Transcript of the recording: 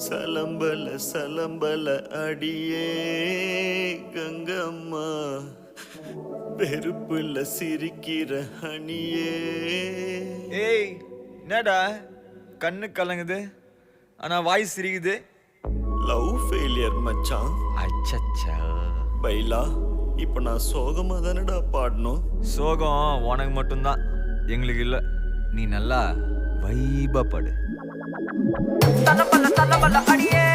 சலம்பல சலம்பல அடியே கங்கம்மா, வெறுப்புல சிரிக்கிற அணியே. ஏய் என்னடா கண்ணு கலங்குது ஆனா வாய் சிரிக்குது. லவ் ஃபெயிலியர் மச்சான். அச்சச்சா. பைலா, இப்ப நான் சோகமா தானடா பாடணும். சோகம் உனக்கு மட்டும்தான், எங்களுக்கு இல்ல. நீ நல்லா வைபா படு. தன்னபல்ல அடியே